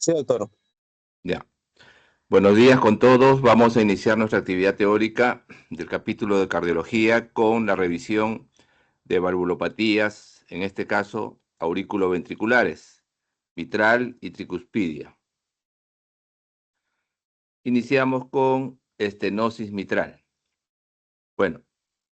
Sí, doctor. Ya. Buenos días con todos. Vamos a iniciar nuestra actividad teórica del capítulo de cardiología con la revisión de valvulopatías, en este caso aurículo-ventriculares, mitral y tricuspidia. Iniciamos con estenosis mitral. Bueno,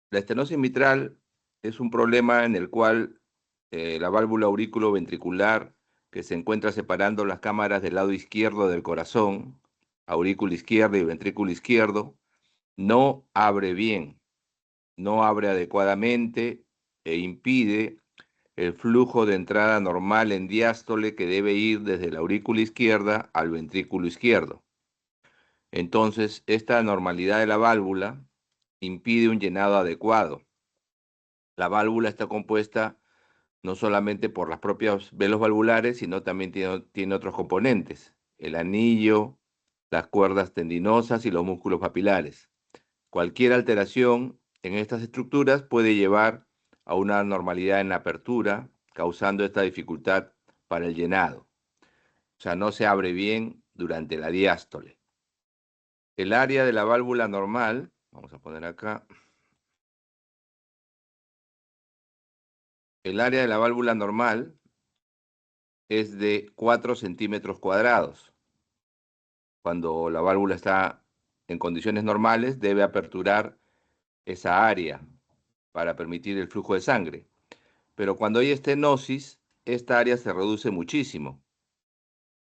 la estenosis mitral es un problema en el cual la válvula aurículo-ventricular, que se encuentra separando las cámaras del lado izquierdo del corazón, aurículo izquierdo y ventrículo izquierdo, no abre bien, no abre adecuadamente e impide el flujo de entrada normal en diástole que debe ir desde la aurícula izquierda al ventrículo izquierdo. Entonces, esta anormalidad de la válvula impide un llenado adecuado. La válvula está compuesta no solamente por las propias velos valvulares, sino también tiene otros componentes: el anillo, las cuerdas tendinosas y los músculos papilares. Cualquier alteración en estas estructuras puede llevar a una anormalidad en la apertura, causando esta dificultad para el llenado. O sea, no se abre bien durante la diástole. El área de la válvula normal, vamos a poner acá, el área de la válvula normal es de 4 centímetros cuadrados. Cuando la válvula está en condiciones normales, debe aperturar esa área para permitir el flujo de sangre. Pero cuando hay estenosis, esta área se reduce muchísimo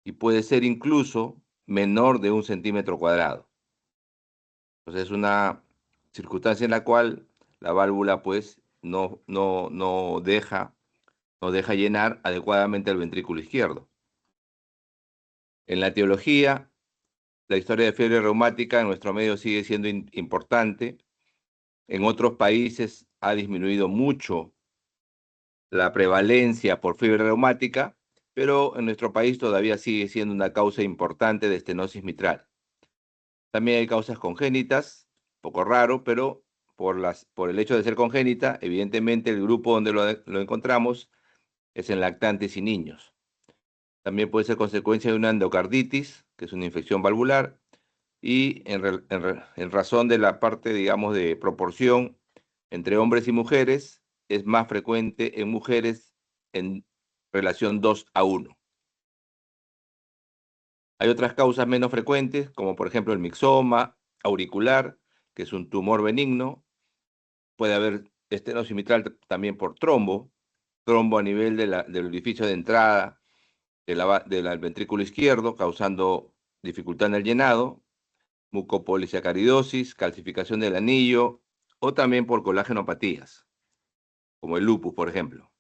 y puede ser incluso menor de 1 centímetro cuadrado. Entonces es una circunstancia en la cual la válvula pues no deja llenar adecuadamente el ventrículo izquierdo. En la etiología, la historia de fiebre reumática en nuestro medio sigue siendo importante. En otros países ha disminuido mucho la prevalencia por fiebre reumática, pero en nuestro país todavía sigue siendo una causa importante de estenosis mitral. También hay causas congénitas, poco raro, pero por el hecho de ser congénita, evidentemente el grupo donde lo encontramos es en lactantes y niños. También puede ser consecuencia de una endocarditis, que es una infección valvular, y en razón de la parte, digamos, de proporción entre hombres y mujeres, es más frecuente en mujeres en relación 2:1. Hay otras causas menos frecuentes, como por ejemplo el mixoma auricular, que es un tumor benigno. Puede haber estenosis mitral también por trombo a nivel del orificio de entrada del ventrículo izquierdo, causando dificultad en el llenado, mucopolisacaridosis, calcificación del anillo, o también por colágenopatías, como el lupus, por ejemplo.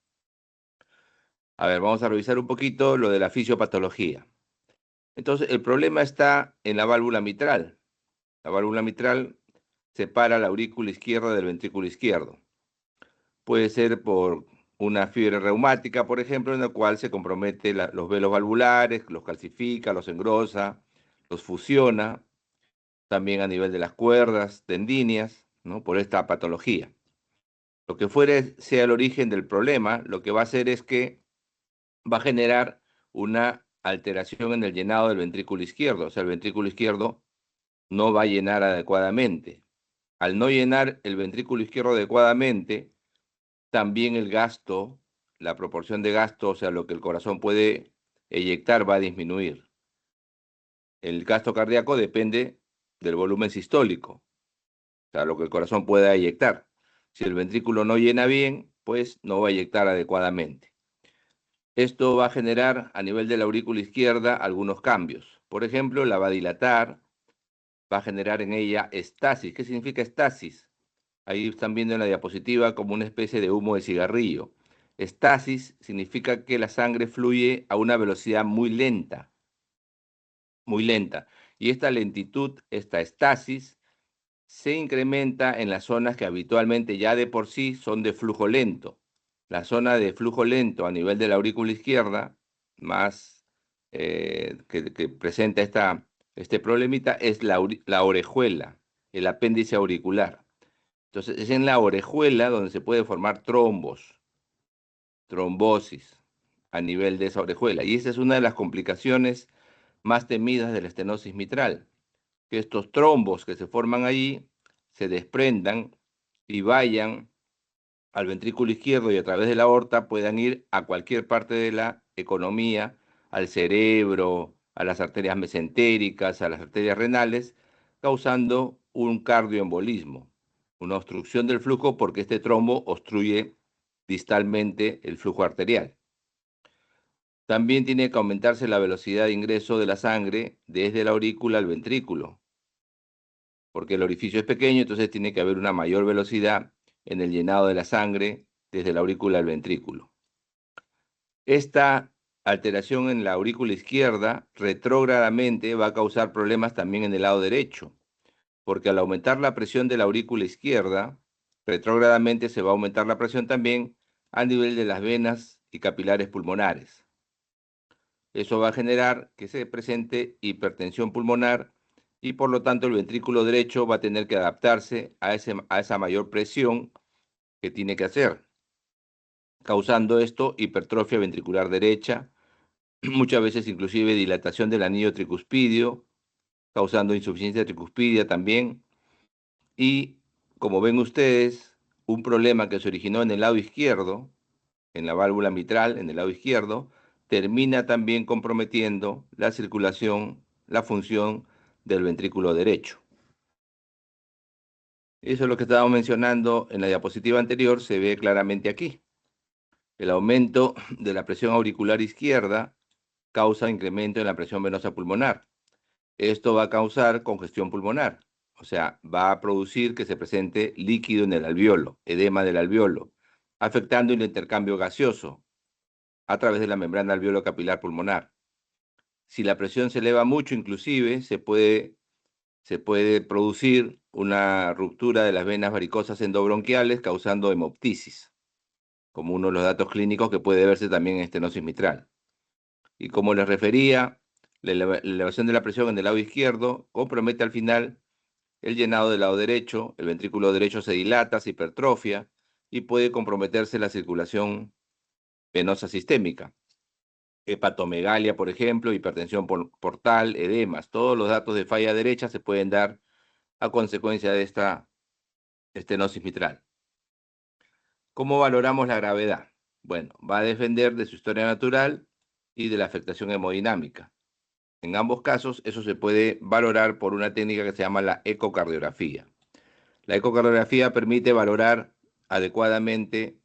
A ver, vamos a revisar un poquito lo de la fisiopatología. Entonces, el problema está en la válvula mitral. La válvula mitral separa la aurícula izquierda del ventrículo izquierdo. Puede ser por una fiebre reumática, por ejemplo, en la cual se compromete los velos valvulares, los calcifica, los engrosa, los fusiona, también a nivel de las cuerdas tendíneas, ¿no? Por esta patología. Lo que fuere sea el origen del problema, lo que va a hacer es que va a generar una alteración en el llenado del ventrículo izquierdo. O sea, el ventrículo izquierdo no va a llenar adecuadamente. Al no llenar el ventrículo izquierdo adecuadamente, también el gasto, la proporción de gasto, o sea, lo que el corazón puede eyectar, va a disminuir. El gasto cardíaco depende del volumen sistólico, o sea, lo que el corazón pueda eyectar. Si el ventrículo no llena bien, pues no va a eyectar adecuadamente. Esto va a generar a nivel de la aurícula izquierda algunos cambios. Por ejemplo, la va a dilatar, va a generar en ella estasis. ¿Qué significa estasis? Ahí están viendo en la diapositiva como una especie de humo de cigarrillo. Estasis significa que la sangre fluye a una velocidad muy lenta, muy lenta. Y esta lentitud, esta estasis, se incrementa en las zonas que habitualmente ya de por sí son de flujo lento. La zona de flujo lento a nivel de la aurícula izquierda, más que presenta este problemita, es la orejuela, el apéndice auricular. Entonces, es en la orejuela donde se puede formar trombosis a nivel de esa orejuela. Y esa es una de las complicaciones más temidas de la estenosis mitral, que estos trombos que se forman allí se desprendan y vayan al ventrículo izquierdo y a través de la aorta puedan ir a cualquier parte de la economía, al cerebro, a las arterias mesentéricas, a las arterias renales, causando un cardioembolismo, una obstrucción del flujo porque este trombo obstruye distalmente el flujo arterial. También tiene que aumentarse la velocidad de ingreso de la sangre desde la aurícula al ventrículo, porque el orificio es pequeño, entonces tiene que haber una mayor velocidad en el llenado de la sangre desde la aurícula al ventrículo. Esta alteración en la aurícula izquierda retrógradamente va a causar problemas también en el lado derecho, porque al aumentar la presión de la aurícula izquierda, retrógradamente se va a aumentar la presión también a nivel de las venas y capilares pulmonares. Eso va a generar que se presente hipertensión pulmonar y por lo tanto el ventrículo derecho va a tener que adaptarse a esa mayor presión que tiene que hacer, causando esto hipertrofia ventricular derecha, muchas veces inclusive dilatación del anillo tricuspidio, causando insuficiencia tricuspidia también. Y como ven ustedes, un problema que se originó en el lado izquierdo, en la válvula mitral, en el lado izquierdo, termina también comprometiendo la circulación, la función del ventrículo derecho. Eso es lo que estábamos mencionando en la diapositiva anterior, se ve claramente aquí. El aumento de la presión auricular izquierda causa incremento en la presión venosa pulmonar. Esto va a causar congestión pulmonar, o sea, va a producir que se presente líquido en el alveolo, edema del alveolo, afectando el intercambio gaseoso a través de la membrana alveolo capilar pulmonar. Si la presión se eleva mucho, inclusive, se puede producir una ruptura de las venas varicosas endobronquiales causando hemoptisis, como uno de los datos clínicos que puede verse también en estenosis mitral. Y como les refería, la elevación de la presión en el lado izquierdo compromete al final el llenado del lado derecho, el ventrículo derecho se dilata, se hipertrofia y puede comprometerse la circulación venosa sistémica. Hepatomegalia, por ejemplo, hipertensión portal, edemas, todos los datos de falla derecha se pueden dar a consecuencia de esta estenosis mitral. ¿Cómo valoramos la gravedad? Bueno, va a depender de su historia natural y de la afectación hemodinámica. En ambos casos, eso se puede valorar por una técnica que se llama la ecocardiografía. La ecocardiografía permite valorar adecuadamente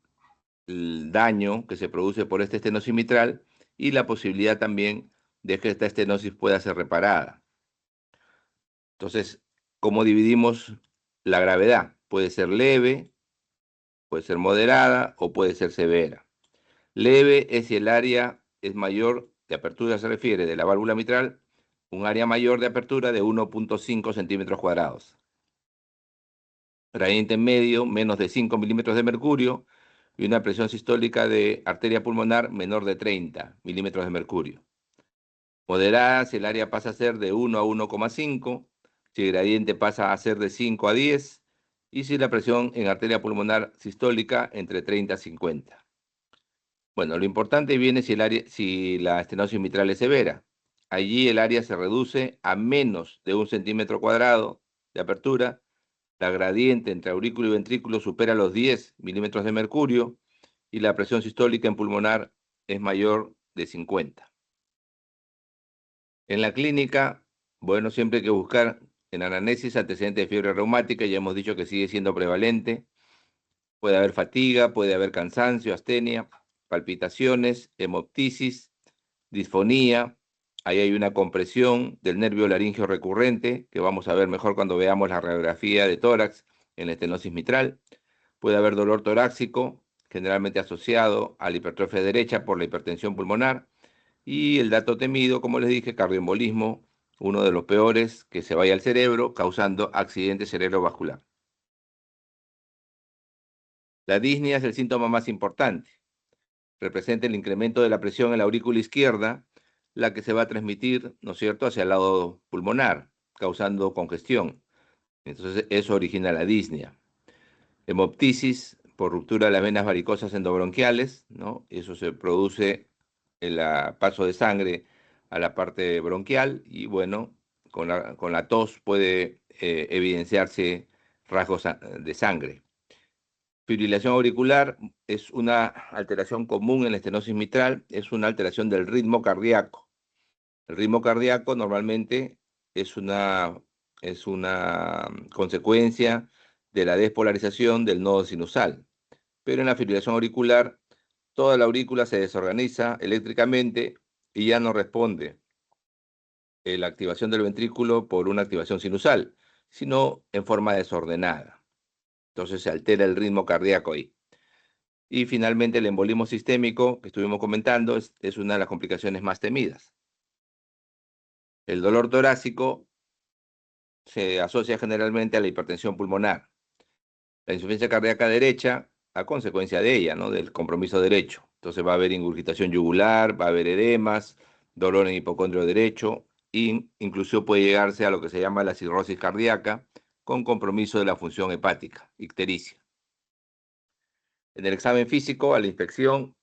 el daño que se produce por esta estenosis mitral y la posibilidad también de que esta estenosis pueda ser reparada. Entonces, ¿cómo dividimos la gravedad? Puede ser leve, puede ser moderada o puede ser severa. Leve es si el área es mayor, de apertura se refiere, de la válvula mitral, un área mayor de apertura de 1.5 centímetros cuadrados. Gradiente medio, menos de 5 milímetros de mercurio, y una presión sistólica de arteria pulmonar menor de 30 milímetros de mercurio. Moderada si el área pasa a ser de 1 a 1,5, si el gradiente pasa a ser de 5 a 10, y si la presión en arteria pulmonar sistólica entre 30 a 50. Bueno, lo importante viene si la estenosis mitral es severa. Allí el área se reduce a menos de 1 centímetro cuadrado de apertura. La gradiente entre aurículo y ventrículo supera los 10 milímetros de mercurio y la presión sistólica en pulmonar es mayor de 50. En la clínica, bueno, siempre hay que buscar en anamnesis antecedentes de fiebre reumática, ya hemos dicho que sigue siendo prevalente. Puede haber fatiga, puede haber cansancio, astenia, palpitaciones, hemoptisis, disfonía. Ahí hay una compresión del nervio laríngeo recurrente, que vamos a ver mejor cuando veamos la radiografía de tórax en la estenosis mitral. Puede haber dolor torácico, generalmente asociado a la hipertrofia derecha por la hipertensión pulmonar. Y el dato temido, como les dije, cardioembolismo, uno de los peores, que se vaya al cerebro, causando accidente cerebrovascular. La disnea es el síntoma más importante. Representa el incremento de la presión en la aurícula izquierda, la que se va a transmitir, ¿no es cierto?, hacia el lado pulmonar, causando congestión. Entonces, eso origina la disnea. Hemoptisis por ruptura de las venas varicosas endobronquiales, ¿no? Eso se produce el paso de sangre a la parte bronquial y bueno, con la tos puede evidenciarse rasgos de sangre. Fibrilación auricular es una alteración común en la estenosis mitral, es una alteración del ritmo cardíaco. El ritmo cardíaco normalmente es una consecuencia de la despolarización del nodo sinusal, pero en la fibrilación auricular toda la aurícula se desorganiza eléctricamente y ya no responde la activación del ventrículo por una activación sinusal, sino en forma desordenada. Entonces se altera el ritmo cardíaco ahí. Y finalmente el embolismo sistémico que estuvimos comentando es una de las complicaciones más temidas. El dolor torácico se asocia generalmente a la hipertensión pulmonar. La insuficiencia cardíaca derecha a consecuencia de ella, ¿no? Del compromiso derecho. Entonces va a haber ingurgitación yugular, va a haber edemas, dolor en hipocondrio derecho, e incluso puede llegarse a lo que se llama la cirrosis cardíaca con compromiso de la función hepática, ictericia. En el examen físico, a la inspección,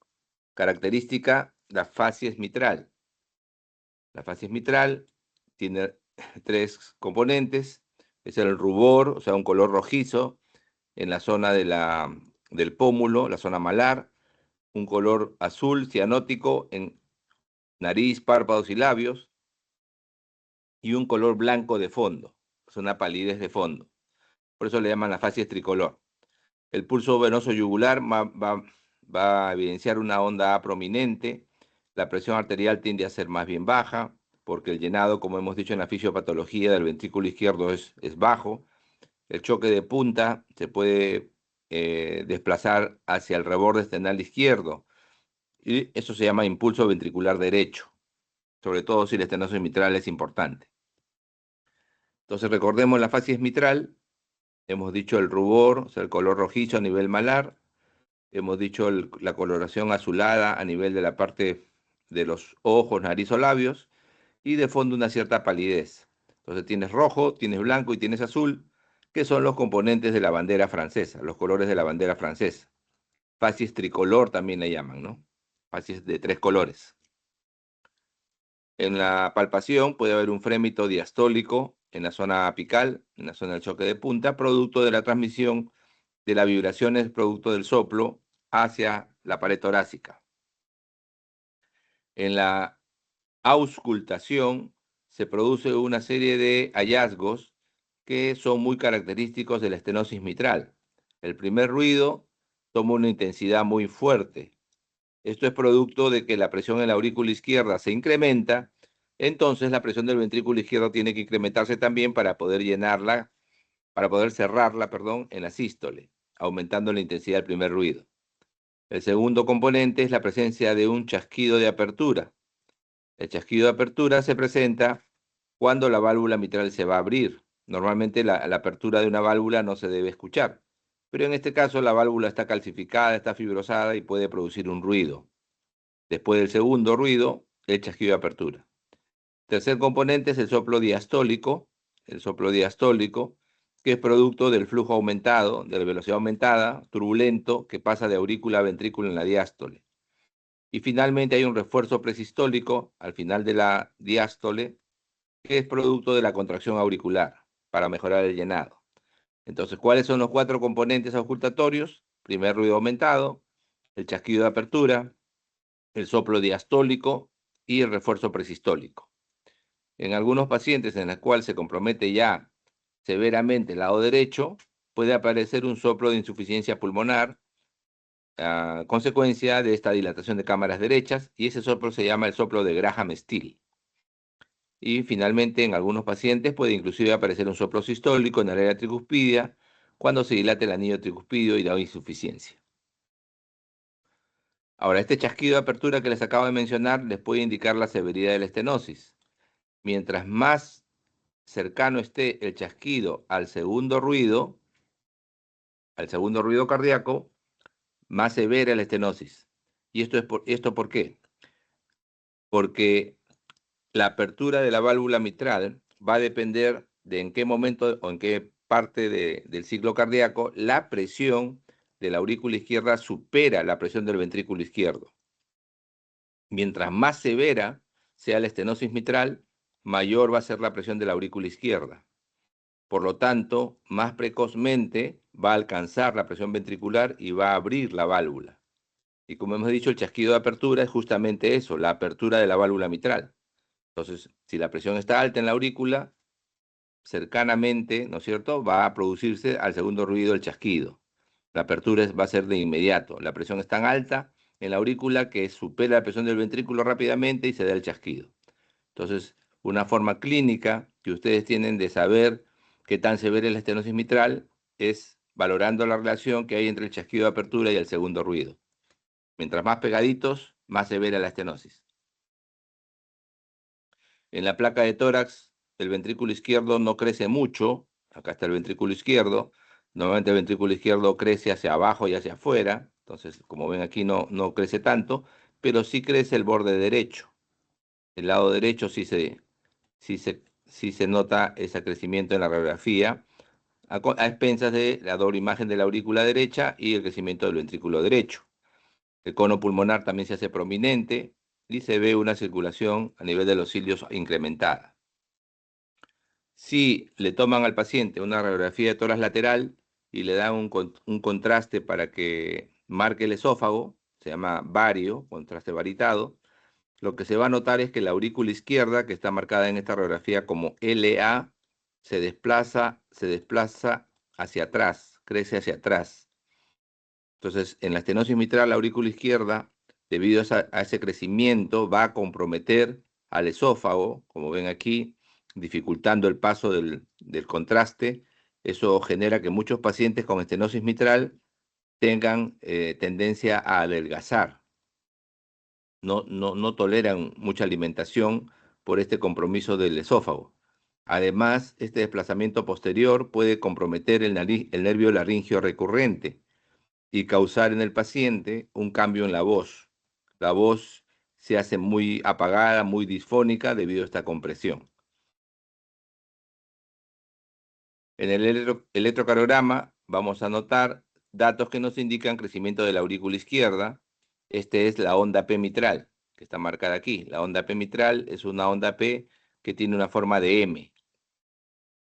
característica, la facies mitral. La facies mitral tiene tres componentes, es el rubor, o sea, un color rojizo en la zona del pómulo, la zona malar, un color azul cianótico en nariz, párpados y labios, y un color blanco de fondo, es una palidez de fondo. Por eso le llaman la facies tricolor. El pulso venoso yugular va a evidenciar una onda A prominente, la presión arterial tiende a ser más bien baja, porque el llenado, como hemos dicho en la fisiopatología del ventrículo izquierdo, es bajo. El choque de punta se puede desplazar hacia el reborde esternal izquierdo, y eso se llama impulso ventricular derecho, sobre todo si la estenosis mitral es importante. Entonces recordemos la facies mitral, hemos dicho el rubor, o sea, el color rojizo a nivel malar, hemos dicho la coloración azulada a nivel de la parte de los ojos, nariz o labios, y de fondo una cierta palidez. Entonces tienes rojo, tienes blanco y tienes azul, que son los componentes de la bandera francesa, los colores de la bandera francesa. Facies tricolor también le llaman, ¿no? Facies de tres colores. En la palpación puede haber un frémito diastólico en la zona apical, en la zona del choque de punta, producto de la transmisión de las vibraciones producto del soplo hacia la pared torácica. En la auscultación se produce una serie de hallazgos que son muy característicos de la estenosis mitral. El primer ruido toma una intensidad muy fuerte. Esto es producto de que la presión en la aurícula izquierda se incrementa, entonces la presión del ventrículo izquierdo tiene que incrementarse también para poder llenarla, para poder cerrarla, perdón, en la sístole, aumentando la intensidad del primer ruido. El segundo componente es la presencia de un chasquido de apertura. El chasquido de apertura se presenta cuando la válvula mitral se va a abrir. Normalmente la apertura de una válvula no se debe escuchar, pero en este caso la válvula está calcificada, está fibrosada y puede producir un ruido. Después del segundo ruido, el chasquido de apertura. Tercer componente es el soplo diastólico, que es producto del flujo aumentado, de la velocidad aumentada, turbulento, que pasa de aurícula a ventrículo en la diástole. Y finalmente hay un refuerzo presistólico al final de la diástole, que es producto de la contracción auricular para mejorar el llenado. Entonces, ¿cuáles son los cuatro componentes auscultatorios? Primer ruido aumentado, el chasquido de apertura, el soplo diastólico y el refuerzo presistólico. En algunos pacientes en los cuales se compromete ya severamente el lado derecho, puede aparecer un soplo de insuficiencia pulmonar a consecuencia de esta dilatación de cámaras derechas, y ese soplo se llama el soplo de Graham-Still. Y finalmente, en algunos pacientes puede inclusive aparecer un soplo sistólico en el área tricuspidia cuando se dilata el anillo tricuspidio y da insuficiencia. Ahora, este chasquido de apertura que les acabo de mencionar les puede indicar la severidad de la estenosis. Mientras más cercano esté el chasquido al segundo ruido cardíaco, más severa es la estenosis. ¿Y esto por qué? Porque la apertura de la válvula mitral va a depender de en qué momento o en qué parte del ciclo cardíaco la presión de la aurícula izquierda supera la presión del ventrículo izquierdo. Mientras más severa sea la estenosis mitral, mayor va a ser la presión de la aurícula izquierda. Por lo tanto, más precozmente va a alcanzar la presión ventricular y va a abrir la válvula. Y como hemos dicho, el chasquido de apertura es justamente eso, la apertura de la válvula mitral. Entonces, si la presión está alta en la aurícula, cercanamente, ¿no es cierto?, va a producirse al segundo ruido el chasquido. La apertura va a ser de inmediato. La presión es tan alta en la aurícula que supera la presión del ventrículo rápidamente y se da el chasquido. Entonces, una forma clínica que ustedes tienen de saber qué tan severa es la estenosis mitral es valorando la relación que hay entre el chasquido de apertura y el segundo ruido. Mientras más pegaditos, más severa la estenosis. En la placa de tórax, el ventrículo izquierdo no crece mucho. Acá está el ventrículo izquierdo. Normalmente el ventrículo izquierdo crece hacia abajo y hacia afuera. Entonces, como ven aquí, no crece tanto, pero sí crece el borde derecho. El lado derecho sí se nota ese crecimiento en la radiografía, a expensas de la doble imagen de la aurícula derecha y el crecimiento del ventrículo derecho. El cono pulmonar también se hace prominente y se ve una circulación a nivel de los cilios incrementada. Si le toman al paciente una radiografía de tórax lateral y le dan un contraste para que marque el esófago, se llama bario, contraste varitado, lo que se va a notar es que la aurícula izquierda, que está marcada en esta radiografía como LA, se desplaza hacia atrás, crece hacia atrás. Entonces, en la estenosis mitral, la aurícula izquierda, debido a ese crecimiento, va a comprometer al esófago, como ven aquí, dificultando el paso del contraste. Eso genera que muchos pacientes con estenosis mitral tengan tendencia a adelgazar. No toleran mucha alimentación por este compromiso del esófago. Además, este desplazamiento posterior puede comprometer el nervio laringio recurrente y causar en el paciente un cambio en la voz. La voz se hace muy apagada, muy disfónica debido a esta compresión. En el electrocardiograma vamos a notar datos que nos indican crecimiento de la aurícula izquierda. Este es la onda P mitral, que está marcada aquí. La onda P mitral es una onda P que tiene una forma de M,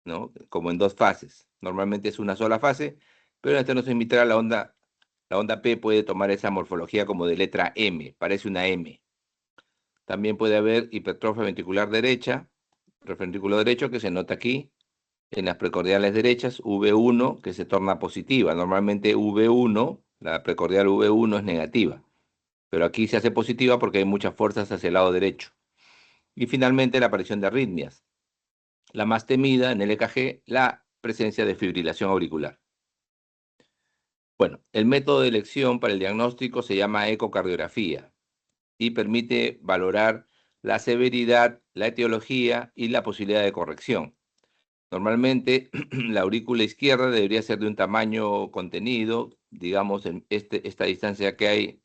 ¿no? Como en dos fases. Normalmente es una sola fase, pero en la estenosis mitral la onda P puede tomar esa morfología como de letra M, parece una M. También puede haber hipertrofia ventricular derecha, ventrículo derecho, que se nota aquí, en las precordiales derechas, V1, que se torna positiva. Normalmente V1, la precordial V1 es negativa, pero aquí se hace positiva porque hay muchas fuerzas hacia el lado derecho. Y finalmente la aparición de arritmias. La más temida en el EKG, la presencia de fibrilación auricular. Bueno, el método de elección para el diagnóstico se llama ecocardiografía y permite valorar la severidad, la etiología y la posibilidad de corrección. Normalmente la aurícula izquierda debería ser de un tamaño contenido, digamos, en esta distancia que hay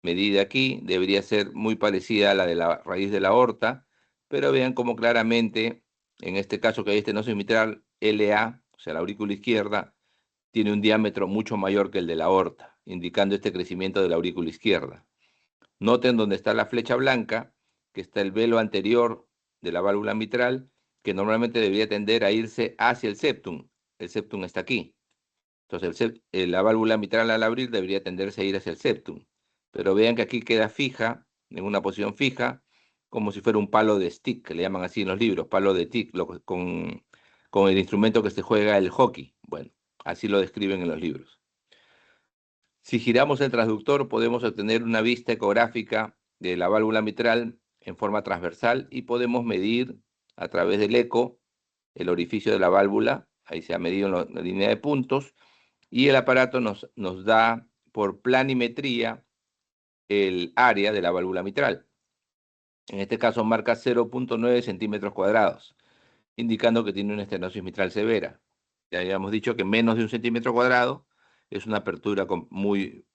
medida aquí, debería ser muy parecida a la de la raíz de la aorta, pero vean cómo claramente, en este caso que hay estenosis mitral LA, o sea, la aurícula izquierda, tiene un diámetro mucho mayor que el de la aorta, indicando este crecimiento de la aurícula izquierda. Noten dónde está la flecha blanca, que está el velo anterior de la válvula mitral, que normalmente debería tender a irse hacia el septum. El septum está aquí. Entonces la válvula mitral al abrir debería tenderse a ir hacia el septum. Pero vean que aquí queda fija, en una posición fija, como si fuera un palo de stick, que le llaman así en los libros, palo de stick, con el instrumento que se juega el hockey. Bueno, así lo describen en los libros. Si giramos el transductor, podemos obtener una vista ecográfica de la válvula mitral en forma transversal y podemos medir a través del eco el orificio de la válvula. Ahí se ha medido en la línea de puntos y el aparato nos da por planimetría el área de la válvula mitral. En este caso marca 0.9 centímetros cuadrados, indicando que tiene una estenosis mitral severa. Ya habíamos dicho que menos de 1 centímetro cuadrado es una apertura muy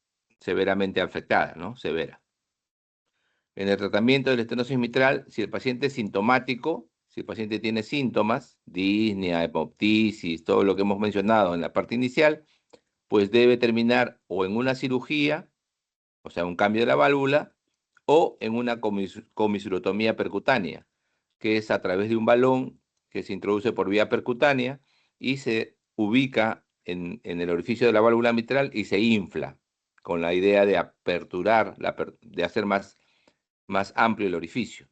severamente afectada, ¿no? Severa. En el tratamiento de la estenosis mitral, si el paciente es sintomático, si el paciente tiene síntomas, disnea, hemoptisis, todo lo que hemos mencionado en la parte inicial, pues debe terminar o en una cirugía, o sea, un cambio de la válvula, o en una comisurotomía percutánea, que es a través de un balón que se introduce por vía percutánea y se ubica en el orificio de la válvula mitral y se infla, con la idea de aperturar, de hacer más amplio el orificio.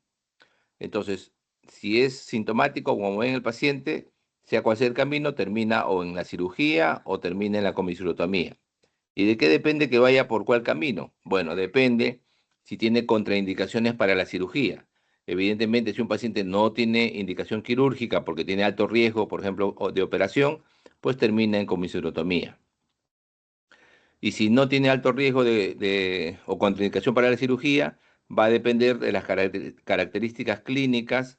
Entonces, si es sintomático, como ven el paciente, sea cual sea el camino, termina o en la cirugía o termina en la comisurotomía. ¿Y de qué depende que vaya por cuál camino? Bueno, depende si tiene contraindicaciones para la cirugía. Evidentemente, si un paciente no tiene indicación quirúrgica porque tiene alto riesgo, por ejemplo, de operación, pues termina en comisurotomía. Y si no tiene alto riesgo o contraindicación para la cirugía, va a depender de las características clínicas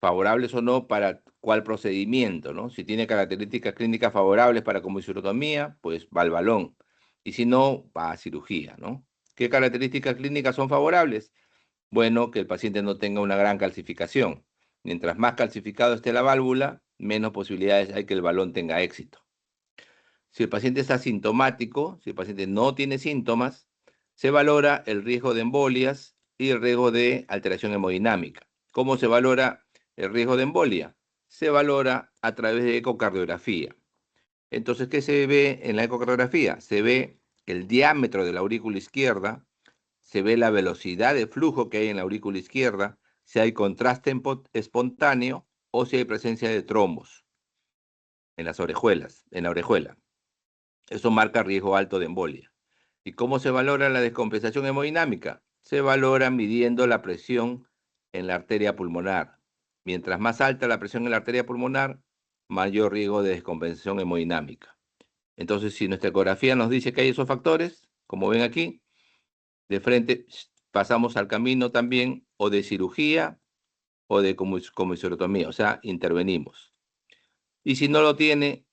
favorables o no para cuál procedimiento, ¿no? Si tiene características clínicas favorables para comisurotomía, pues va al balón. Y si no, va a cirugía, ¿no? ¿Qué características clínicas son favorables? Bueno, que el paciente no tenga una gran calcificación. Mientras más calcificado esté la válvula, menos posibilidades hay que el balón tenga éxito. Si el paciente es asintomático, si el paciente no tiene síntomas, se valora el riesgo de embolias y el riesgo de alteración hemodinámica. ¿Cómo se valora el riesgo de embolia? Se valora a través de ecocardiografía. Entonces, ¿qué se ve en la ecocardiografía? Se ve el diámetro de la aurícula izquierda, se ve la velocidad de flujo que hay en la aurícula izquierda, si hay contraste espontáneo o si hay presencia de trombos en las orejuelas, en la orejuela. Eso marca riesgo alto de embolia. ¿Y cómo se valora la descompensación hemodinámica? Se valora midiendo la presión en la arteria pulmonar. Mientras más alta la presión en la arteria pulmonar, mayor riesgo de descompensación hemodinámica. Entonces, si nuestra ecografía nos dice que hay esos factores, como ven aquí, de frente pasamos al camino también o de cirugía o de comisurotomía, o sea, intervenimos. Y si no lo tiene,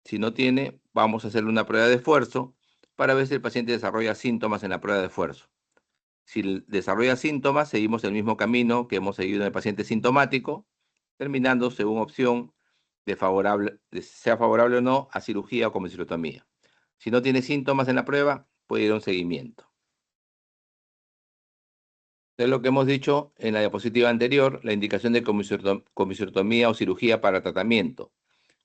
si no tiene, vamos a hacerle una prueba de esfuerzo para ver si el paciente desarrolla síntomas en la prueba de esfuerzo. Si desarrolla síntomas, seguimos el mismo camino que hemos seguido en el paciente sintomático, terminando según opción sea favorable o no a cirugía o comisurotomía. Si no tiene síntomas en la prueba, puede ir a un seguimiento. Es lo que hemos dicho en la diapositiva anterior, la indicación de comisurotomía o cirugía para tratamiento.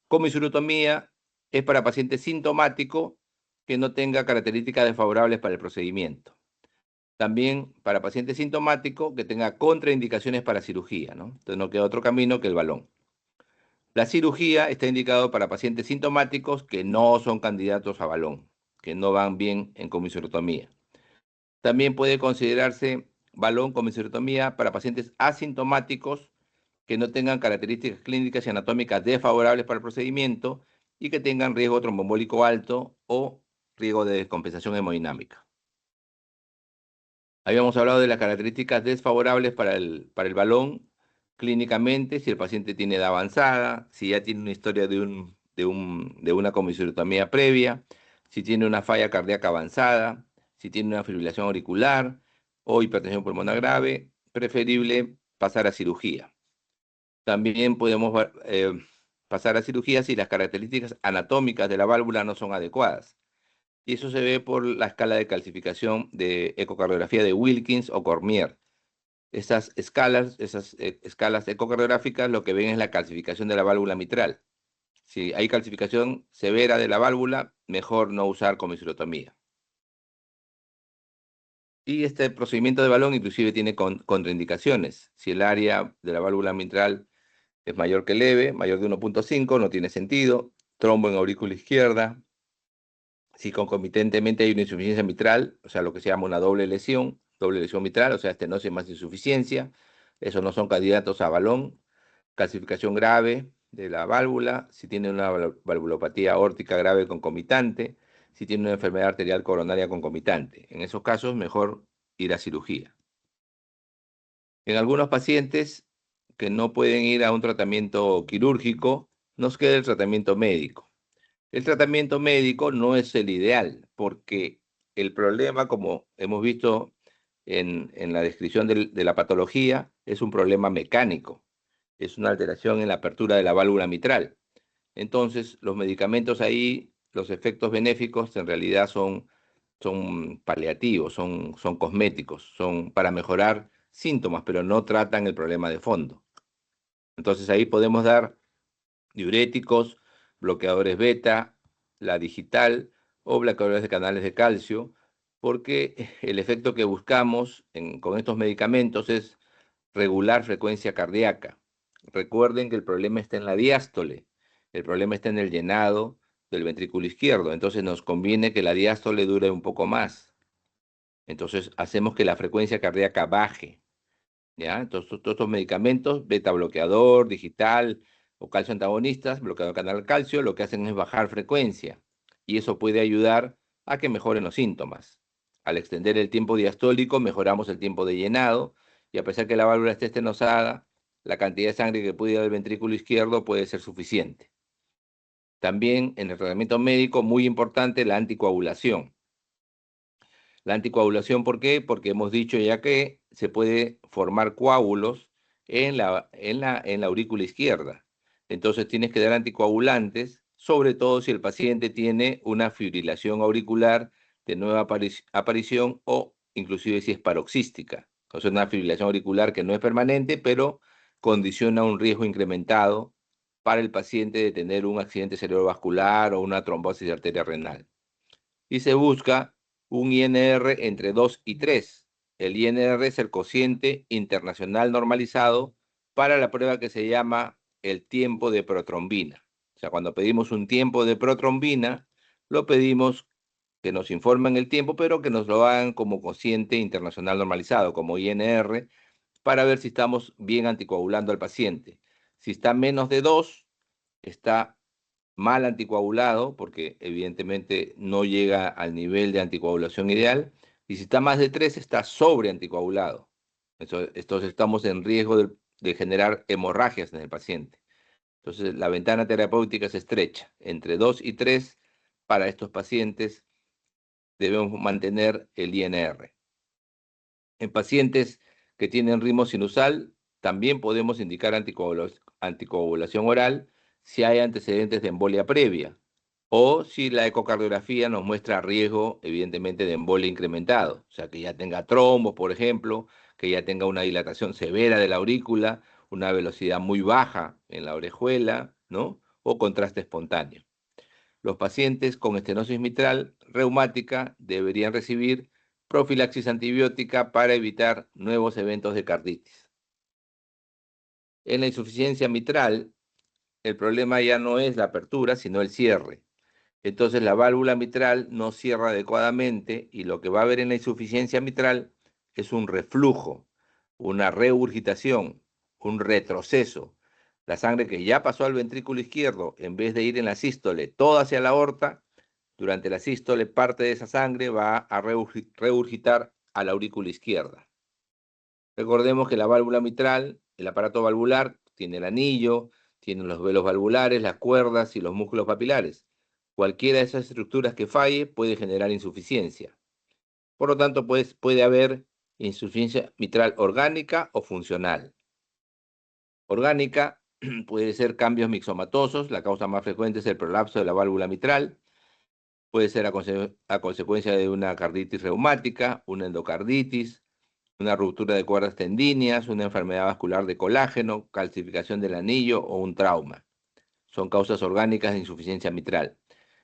Comisurotomía es para paciente sintomático que no tenga características desfavorables para el procedimiento. También para paciente sintomático que tenga contraindicaciones para cirugía, ¿no? Entonces no queda otro camino que el balón. La cirugía está indicado para pacientes sintomáticos que no son candidatos a balón, que no van bien en comisurotomía. También puede considerarse balón comisurotomía para pacientes asintomáticos que no tengan características clínicas y anatómicas desfavorables para el procedimiento y que tengan riesgo tromboembólico alto o riesgo de descompensación hemodinámica. Habíamos hablado de las características desfavorables para el balón clínicamente, si el paciente tiene edad avanzada, si ya tiene una historia de una comisurotomía previa, si tiene una falla cardíaca avanzada, si tiene una fibrilación auricular o hipertensión pulmonar grave, preferible pasar a cirugía. También podemos pasar a cirugía si las características anatómicas de la válvula no son adecuadas. Y eso se ve por la escala de calcificación de ecocardiografía de Wilkins o Cormier. Esas escalas ecocardiográficas lo que ven es la calcificación de la válvula mitral. Si hay calcificación severa de la válvula, mejor no usar comisurotomía. Y este procedimiento de balón inclusive tiene contraindicaciones. Si el área de la válvula mitral es mayor que leve, mayor de 1.5, no tiene sentido. Trombo en aurícula izquierda. Si concomitentemente hay una insuficiencia mitral, o sea, lo que se llama una doble lesión mitral, o sea, estenosis más insuficiencia, esos no son candidatos a balón. Calcificación grave de la válvula, si tiene una valvulopatía aórtica grave concomitante, si tiene una enfermedad arterial coronaria concomitante. En esos casos, mejor ir a cirugía. En algunos pacientes que no pueden ir a un tratamiento quirúrgico, nos queda el tratamiento médico. El tratamiento médico no es el ideal, porque el problema, como hemos visto en la descripción de la patología, es un problema mecánico, es una alteración en la apertura de la válvula mitral. Entonces, los medicamentos ahí, los efectos benéficos en realidad son son paliativos, son cosméticos, son para mejorar síntomas, pero no tratan el problema de fondo. Entonces ahí podemos dar diuréticos, bloqueadores beta, la digital o bloqueadores de canales de calcio, porque el efecto que buscamos con estos medicamentos es regular frecuencia cardíaca. Recuerden que el problema está en la diástole, el problema está en el llenado del ventrículo izquierdo, entonces nos conviene que la diástole dure un poco más. Entonces hacemos que la frecuencia cardíaca baje, ¿ya? Entonces todos estos medicamentos, beta bloqueador, digital o calcio antagonistas, bloqueador canal calcio, lo que hacen es bajar frecuencia y eso puede ayudar a que mejoren los síntomas. Al extender el tiempo diastólico, mejoramos el tiempo de llenado y a pesar que la válvula esté estenosada, la cantidad de sangre que puede ir al ventrículo izquierdo puede ser suficiente. También en el tratamiento médico, muy importante, la anticoagulación. La anticoagulación, ¿por qué? Porque hemos dicho ya que se puede formar coágulos en la aurícula izquierda. Entonces tienes que dar anticoagulantes, sobre todo si el paciente tiene una fibrilación auricular de nueva aparición o inclusive si es paroxística. O sea, una fibrilación auricular que no es permanente, pero condiciona un riesgo incrementado para el paciente de tener un accidente cerebrovascular o una trombosis de arteria renal. Y se busca un INR entre 2 y 3. El INR es el cociente internacional normalizado para la prueba que se llama el tiempo de protrombina. O sea, cuando pedimos un tiempo de protrombina, lo pedimos que nos informen el tiempo, pero que nos lo hagan como cociente internacional normalizado, como INR, para ver si estamos bien anticoagulando al paciente. Si está menos de 2, está mal anticoagulado, porque evidentemente no llega al nivel de anticoagulación ideal, y si está más de 3, está sobre anticoagulado. Entonces estamos en riesgo de generar hemorragias en el paciente. Entonces la ventana terapéutica es estrecha, entre 2 y 3 para estos pacientes debemos mantener el INR. En pacientes que tienen ritmo sinusal, también podemos indicar anticoagulación oral si hay antecedentes de embolia previa o si la ecocardiografía nos muestra riesgo, evidentemente, de embolia incrementado. O sea, que ya tenga trombos, por ejemplo, que ya tenga una dilatación severa de la aurícula, una velocidad muy baja en la orejuela, ¿no? O contraste espontáneo. Los pacientes con estenosis mitral reumática deberían recibir profilaxis antibiótica para evitar nuevos eventos de carditis. En la insuficiencia mitral, el problema ya no es la apertura, sino el cierre. Entonces la válvula mitral no cierra adecuadamente y lo que va a haber en la insuficiencia mitral es un reflujo, una regurgitación, un retroceso. La sangre que ya pasó al ventrículo izquierdo, en vez de ir en la sístole toda hacia la aorta, durante la sístole parte de esa sangre va a regurgitar a la aurícula izquierda. Recordemos que la válvula mitral, el aparato valvular, tiene el anillo, tiene los velos valvulares, las cuerdas y los músculos papilares. Cualquiera de esas estructuras que falle puede generar insuficiencia. Por lo tanto, pues, puede haber insuficiencia mitral orgánica o funcional. Orgánica puede ser cambios mixomatosos, la causa más frecuente es el prolapso de la válvula mitral, puede ser a consecuencia de una carditis reumática, una endocarditis, una ruptura de cuerdas tendíneas, una enfermedad vascular de colágeno, calcificación del anillo o un trauma. Son causas orgánicas de insuficiencia mitral.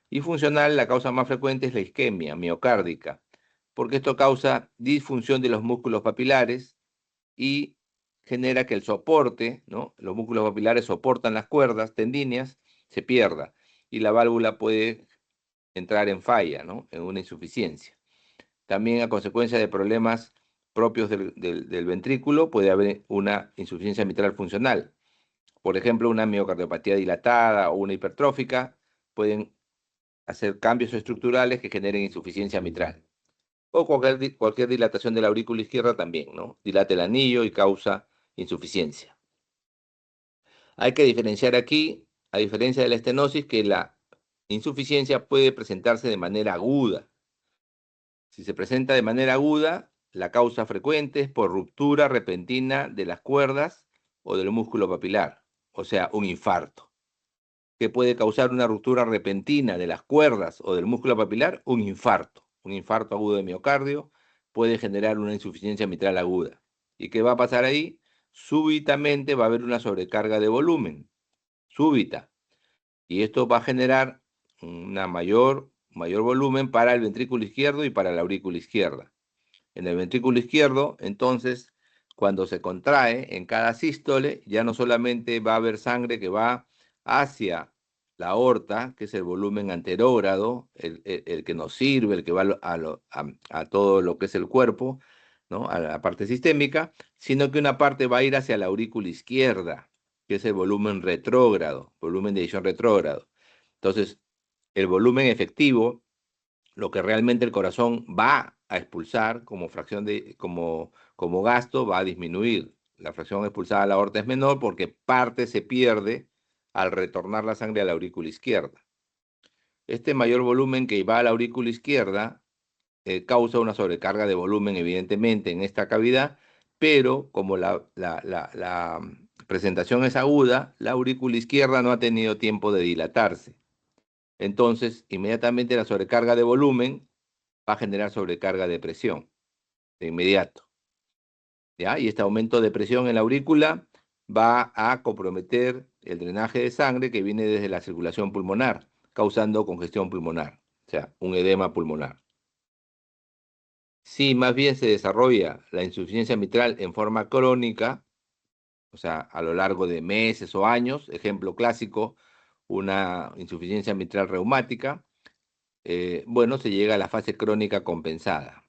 Y funcional, la causa más frecuente es la isquemia miocárdica, porque esto causa disfunción de los músculos papilares y genera que el soporte, ¿no? Los músculos papilares soportan las cuerdas tendíneas, se pierda y la válvula puede entrar en falla, ¿no? En una insuficiencia. También a consecuencia de problemas propios del ventrículo puede haber una insuficiencia mitral funcional. Por ejemplo, una miocardiopatía dilatada o una hipertrófica pueden hacer cambios estructurales que generen insuficiencia mitral. O cualquier dilatación de la aurícula izquierda también, ¿no? Dilata el anillo y causa insuficiencia. Hay que diferenciar aquí, a diferencia de la estenosis, que la insuficiencia puede presentarse de manera aguda. Si se presenta de manera aguda, la causa frecuente es por ruptura repentina de las cuerdas o del músculo papilar, o sea, un infarto. ¿Qué puede causar una ruptura repentina de las cuerdas o del músculo papilar? Un infarto. un infarto agudo de miocardio, puede generar una insuficiencia mitral aguda. ¿Y qué va a pasar ahí? Súbitamente va a haber una sobrecarga de volumen, súbita. Y esto va a generar una mayor volumen para el ventrículo izquierdo y para la aurícula izquierda. En el ventrículo izquierdo, entonces, cuando se contrae en cada sístole, ya no solamente va a haber sangre que va hacia la aorta, que es el volumen anterógrado, el que nos sirve, el que va a todo lo que es el cuerpo, ¿no? A la parte sistémica, sino que una parte va a ir hacia la aurícula izquierda, que es el volumen retrógrado, volumen de eyección retrógrado. Entonces, el volumen efectivo, lo que realmente el corazón va a expulsar como fracción como gasto, va a disminuir. La fracción expulsada a la aorta es menor porque parte se pierde al retornar la sangre a la aurícula izquierda. Este mayor volumen que va a la aurícula izquierda causa una sobrecarga de volumen, evidentemente, en esta cavidad, pero como la presentación es aguda, la aurícula izquierda no ha tenido tiempo de dilatarse. Entonces, inmediatamente la sobrecarga de volumen va a generar sobrecarga de presión de inmediato, ¿ya? Y este aumento de presión en la aurícula va a comprometer el drenaje de sangre que viene desde la circulación pulmonar, causando congestión pulmonar, o sea, un edema pulmonar. Si más bien se desarrolla la insuficiencia mitral en forma crónica, o sea, a lo largo de meses o años, ejemplo clásico, una insuficiencia mitral reumática, bueno, se llega a la fase crónica compensada.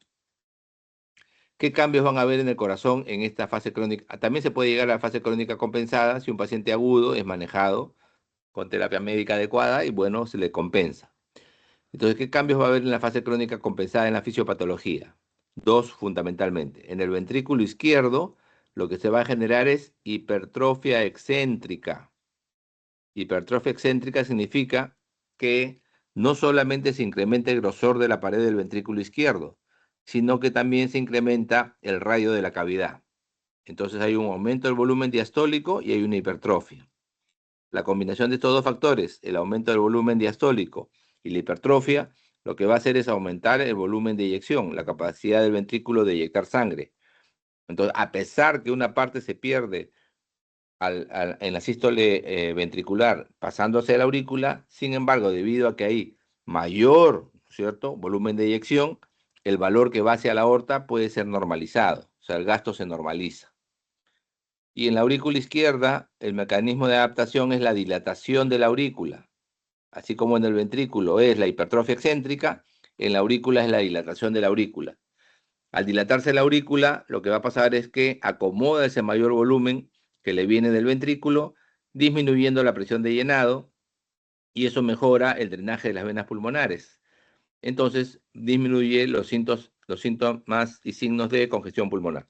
¿Qué cambios van a haber en el corazón en esta fase crónica? También se puede llegar a la fase crónica compensada si un paciente agudo es manejado con terapia médica adecuada y bueno, se le compensa. Entonces, ¿qué cambios va a haber en la fase crónica compensada en la fisiopatología? Dos fundamentalmente. En el ventrículo izquierdo, lo que se va a generar es hipertrofia excéntrica. Hipertrofia excéntrica significa que no solamente se incrementa el grosor de la pared del ventrículo izquierdo, sino que también se incrementa el radio de la cavidad. Entonces hay un aumento del volumen diastólico y hay una hipertrofia. La combinación de estos dos factores, el aumento del volumen diastólico y la hipertrofia, lo que va a hacer es aumentar el volumen de eyección, la capacidad del ventrículo de eyectar sangre. Entonces, a pesar que una parte se pierde en la sístole ventricular pasando hacia la aurícula, sin embargo, debido a que hay mayor, ¿cierto?, volumen de eyección, el valor que va hacia la aorta puede ser normalizado, o sea, el gasto se normaliza. Y en la aurícula izquierda, el mecanismo de adaptación es la dilatación de la aurícula, así como en el ventrículo es la hipertrofia excéntrica, en la aurícula es la dilatación de la aurícula. Al dilatarse la aurícula, lo que va a pasar es que acomoda ese mayor volumen que le viene del ventrículo, disminuyendo la presión de llenado, y eso mejora el drenaje de las venas pulmonares. Entonces, disminuye los síntomas y signos de congestión pulmonar.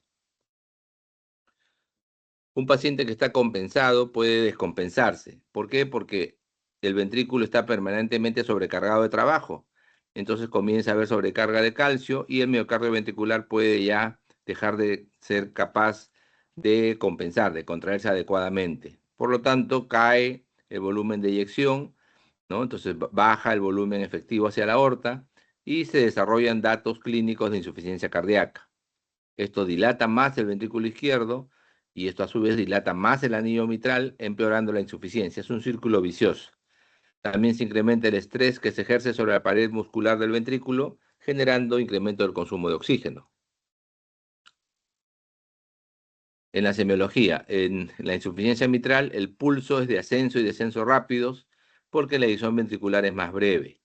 Un paciente que está compensado puede descompensarse. ¿Por qué? Porque el ventrículo está permanentemente sobrecargado de trabajo. Entonces comienza a haber sobrecarga de calcio y el miocardio ventricular puede ya dejar de ser capaz de compensar, de contraerse adecuadamente. Por lo tanto, cae el volumen de eyección, ¿no? Entonces baja el volumen efectivo hacia la aorta y se desarrollan datos clínicos de insuficiencia cardíaca. Esto dilata más el ventrículo izquierdo y esto a su vez dilata más el anillo mitral, empeorando la insuficiencia. Es un círculo vicioso. También se incrementa el estrés que se ejerce sobre la pared muscular del ventrículo, generando incremento del consumo de oxígeno. En la semiología, en la insuficiencia mitral, el pulso es de ascenso y descenso rápidos porque la eyección ventricular es más breve.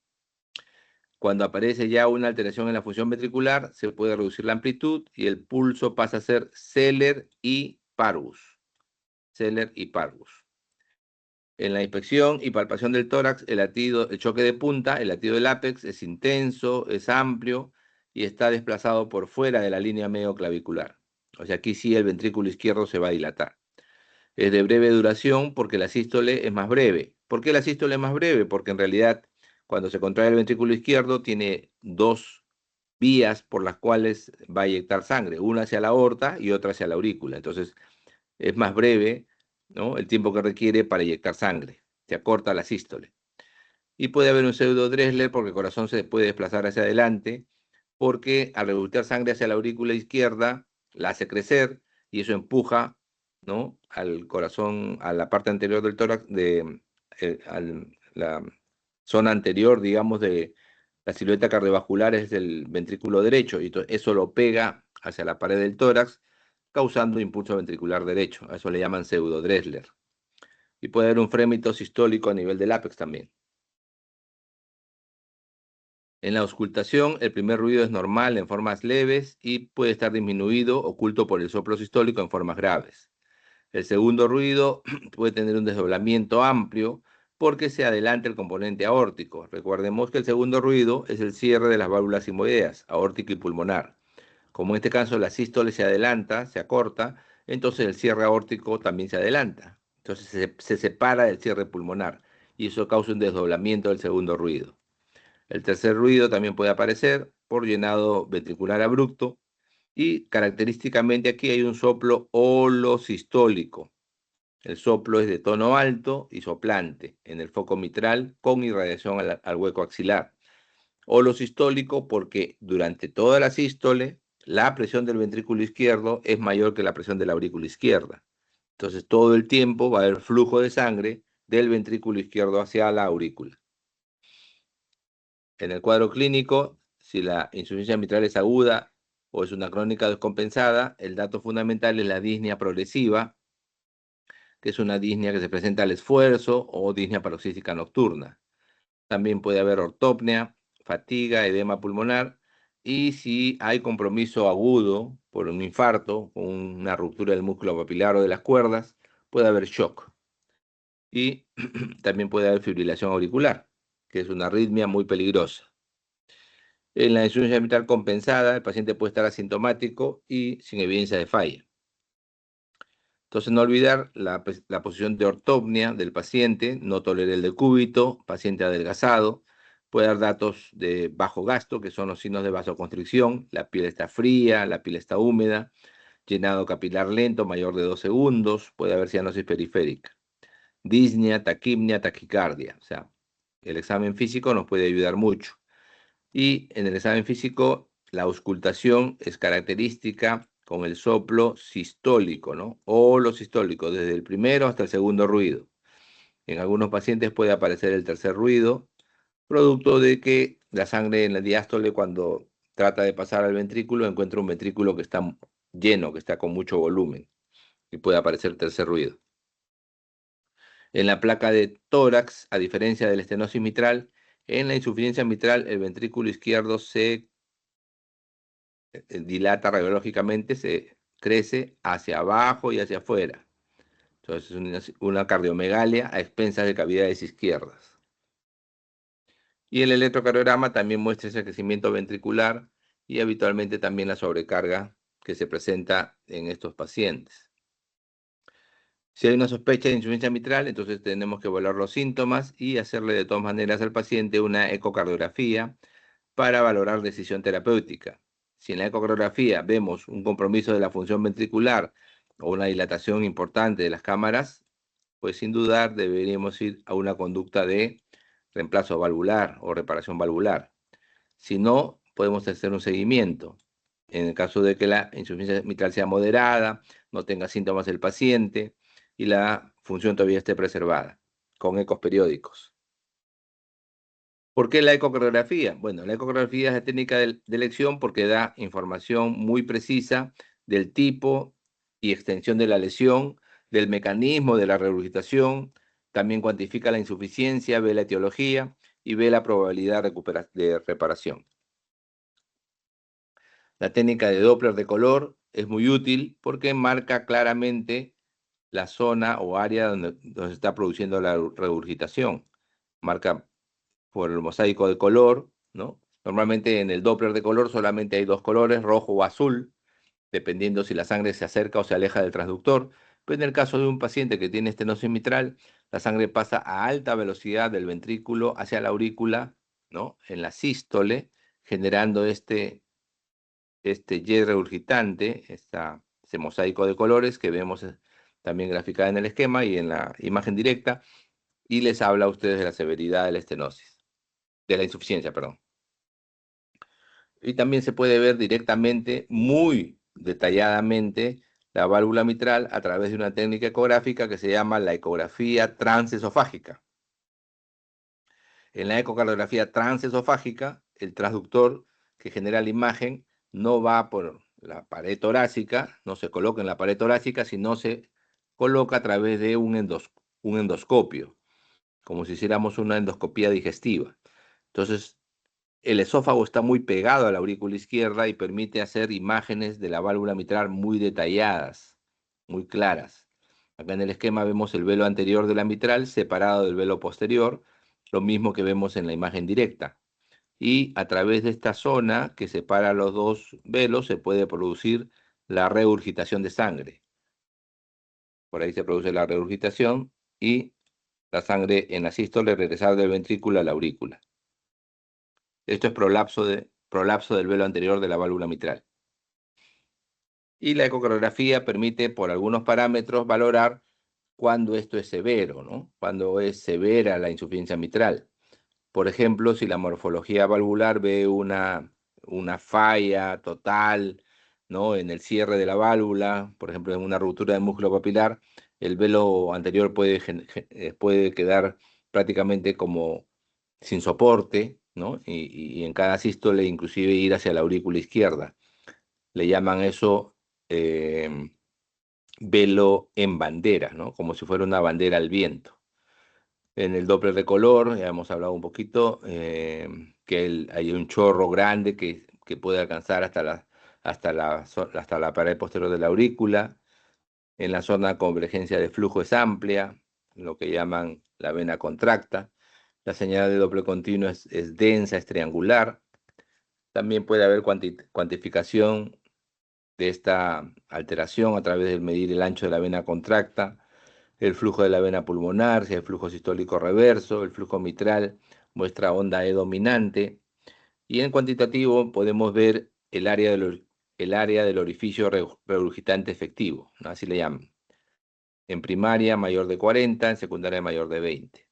Cuando aparece ya una alteración en la función ventricular, se puede reducir la amplitud y el pulso pasa a ser Zeller y Parvus. Zeller y Parvus. En la inspección y palpación del tórax, el choque de punta, el latido del ápex es intenso, es amplio y está desplazado por fuera de la línea medio clavicular. O sea, aquí sí el ventrículo izquierdo se va a dilatar. Es de breve duración porque la sístole es más breve. ¿Por qué la sístole es más breve? Porque en realidad cuando se contrae el ventrículo izquierdo tiene dos vías por las cuales va a inyectar sangre, una hacia la aorta y otra hacia la aurícula. Entonces es más breve, ¿no?, el tiempo que requiere para inyectar sangre. Se acorta la sístole. Y puede haber un pseudo Dressler porque el corazón se puede desplazar hacia adelante porque al regurgitar sangre hacia la aurícula izquierda, la hace crecer y eso empuja, ¿no?, al corazón, a la parte anterior del tórax, la zona anterior, digamos, de la silueta cardiovascular es el ventrículo derecho, y eso lo pega hacia la pared del tórax, causando impulso ventricular derecho. A eso le llaman pseudo-Dressler. Y puede haber un frémito sistólico a nivel del ápex también. En la auscultación, el primer ruido es normal en formas leves y puede estar disminuido, oculto por el soplo sistólico en formas graves. El segundo ruido puede tener un desdoblamiento amplio porque se adelanta el componente aórtico. Recordemos que el segundo ruido es el cierre de las válvulas simoideas, aórtica y pulmonar. Como en este caso la sístole se adelanta, se acorta, entonces el cierre aórtico también se adelanta. Entonces se separa del cierre pulmonar y eso causa un desdoblamiento del segundo ruido. El tercer ruido también puede aparecer por llenado ventricular abrupto y característicamente aquí hay un soplo holosistólico. El soplo es de tono alto y soplante en el foco mitral con irradiación al hueco axilar. Holosistólico porque durante toda la sístole la presión del ventrículo izquierdo es mayor que la presión de la aurícula izquierda. Entonces todo el tiempo va a haber flujo de sangre del ventrículo izquierdo hacia la aurícula. En el cuadro clínico, si la insuficiencia mitral es aguda o es una crónica descompensada, el dato fundamental es la disnea progresiva, que es una disnea que se presenta al esfuerzo o disnea paroxística nocturna. También puede haber ortopnea, fatiga, edema pulmonar y si hay compromiso agudo por un infarto, una ruptura del músculo papilar o de las cuerdas, puede haber shock. Y también puede haber fibrilación auricular, que es una arritmia muy peligrosa. En la insuficiencia mitral compensada, el paciente puede estar asintomático y sin evidencia de falla. Entonces, no olvidar la posición de ortopnea del paciente, no tolera el decúbito, paciente adelgazado, puede dar datos de bajo gasto, que son los signos de vasoconstricción, la piel está fría, la piel está húmeda, llenado capilar lento, mayor de 2 segundos, puede haber cianosis periférica, disnea, taquipnea, taquicardia, o sea, el examen físico nos puede ayudar mucho. Y en el examen físico, la auscultación es característica con el soplo sistólico, ¿no? O lo sistólico, desde el primero hasta el segundo ruido. En algunos pacientes puede aparecer el tercer ruido, producto de que la sangre en la diástole, cuando trata de pasar al ventrículo, encuentra un ventrículo que está lleno, que está con mucho volumen, y puede aparecer el tercer ruido. En la placa de tórax, a diferencia de la estenosis mitral, en la insuficiencia mitral el ventrículo izquierdo se dilata radiológicamente, se crece hacia abajo y hacia afuera. Entonces es una cardiomegalia a expensas de cavidades izquierdas. Y el electrocardiograma también muestra ese crecimiento ventricular y habitualmente también la sobrecarga que se presenta en estos pacientes. Si hay una sospecha de insuficiencia mitral, entonces tenemos que evaluar los síntomas y hacerle de todas maneras al paciente una ecocardiografía para valorar decisión terapéutica. Si en la ecocardiografía vemos un compromiso de la función ventricular o una dilatación importante de las cámaras, pues sin dudar deberíamos ir a una conducta de reemplazo valvular o reparación valvular. Si no, podemos hacer un seguimiento. En el caso de que la insuficiencia mitral sea moderada, no tenga síntomas el paciente y la función todavía esté preservada, con ecos periódicos. ¿Por qué la ecocardiografía? Bueno, la ecocardiografía es la técnica de elección porque da información muy precisa del tipo y extensión de la lesión, del mecanismo de la regurgitación, también cuantifica la insuficiencia, ve la etiología y ve la probabilidad de reparación. La técnica de Doppler de color es muy útil porque marca claramente la zona o área donde se está produciendo la regurgitación. Marca por el mosaico de color, ¿no? Normalmente en el Doppler de color solamente hay dos colores, rojo o azul, dependiendo si la sangre se acerca o se aleja del transductor. Pero en el caso de un paciente que tiene estenosis mitral, la sangre pasa a alta velocidad del ventrículo hacia la aurícula, ¿no?, en la sístole, generando este Y regurgitante, ese mosaico de colores que vemos también graficada en el esquema y en la imagen directa, y les habla a ustedes de la severidad de la estenosis, de la insuficiencia, perdón. Y también se puede ver directamente, muy detalladamente, la válvula mitral a través de una técnica ecográfica que se llama la ecografía transesofágica. En la ecocardiografía transesofágica, el transductor que genera la imagen no va por la pared torácica, no se coloca en la pared torácica, sino se coloca a través de un endoscopio, como si hiciéramos una endoscopía digestiva. Entonces, el esófago está muy pegado a la aurícula izquierda y permite hacer imágenes de la válvula mitral muy detalladas, muy claras. Acá en el esquema vemos el velo anterior de la mitral separado del velo posterior, lo mismo que vemos en la imagen directa. Y a través de esta zona que separa los dos velos se puede producir la regurgitación de sangre. Por ahí se produce la regurgitación y la sangre en la sístole regresar del ventrículo a la aurícula. Esto es prolapso del velo anterior de la válvula mitral. Y la ecocardiografía permite, por algunos parámetros, valorar cuándo esto es severo, ¿no? Cuándo es severa la insuficiencia mitral. Por ejemplo, si la morfología valvular ve una falla total, ¿no? En el cierre de la válvula, por ejemplo, en una ruptura del músculo papilar, el velo anterior puede quedar prácticamente como sin soporte, ¿no? Y en cada sístole inclusive ir hacia la aurícula izquierda. Le llaman eso eh, velo en bandera, ¿no? Como si fuera una bandera al viento. En el Doppler de color, ya hemos hablado un poquito, hay un chorro grande que puede alcanzar hasta la pared posterior de la aurícula. En la zona de convergencia de flujo es amplia, lo que llaman la vena contracta. La señal de Doppler continuo es densa, es triangular. También puede haber cuantificación de esta alteración a través de medir el ancho de la vena contracta, el flujo de la vena pulmonar, si hay flujo sistólico reverso, el flujo mitral muestra onda E dominante, y en cuantitativo podemos ver el área del orificio regurgitante efectivo, ¿no? Así le llaman. En primaria mayor de 40, en secundaria mayor de 20.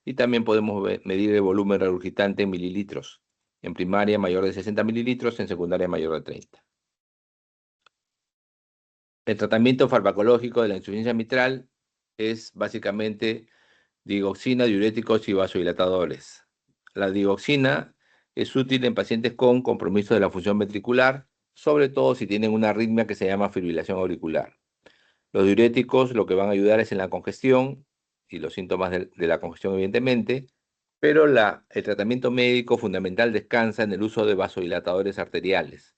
Y también podemos medir el volumen regurgitante en mililitros. En primaria mayor de 60 mililitros, en secundaria mayor de 30. El tratamiento farmacológico de la insuficiencia mitral es básicamente digoxina, diuréticos y vasodilatadores. La digoxina es útil en pacientes con compromiso de la función ventricular, sobre todo si tienen una arritmia que se llama fibrilación auricular. Los diuréticos lo que van a ayudar es en la congestión y los síntomas de la congestión evidentemente, pero el tratamiento médico fundamental descansa en el uso de vasodilatadores arteriales.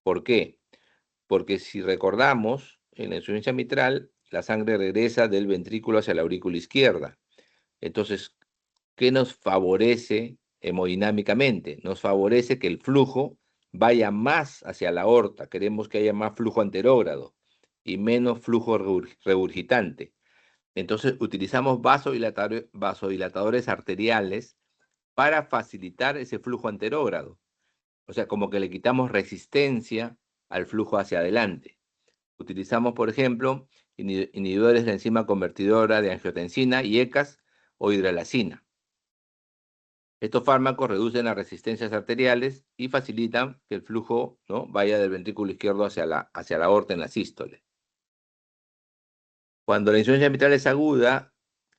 ¿Por qué? Porque si recordamos, en la insuficiencia mitral, la sangre regresa del ventrículo hacia la aurícula izquierda. Entonces, ¿qué nos favorece hemodinámicamente? Nos favorece que el flujo vaya más hacia la aorta. Queremos que haya más flujo anterógrado y menos flujo regurgitante. Entonces, utilizamos vasodilatadores arteriales para facilitar ese flujo anterógrado. O sea, como que le quitamos resistencia al flujo hacia adelante. Utilizamos, por ejemplo, inhibidores de enzima convertidora de angiotensina y ECAS o hidralazina. Estos fármacos reducen las resistencias arteriales y facilitan que el flujo, ¿no?, vaya del ventrículo izquierdo hacia la aorta en la sístole. Cuando la insuficiencia mitral es aguda,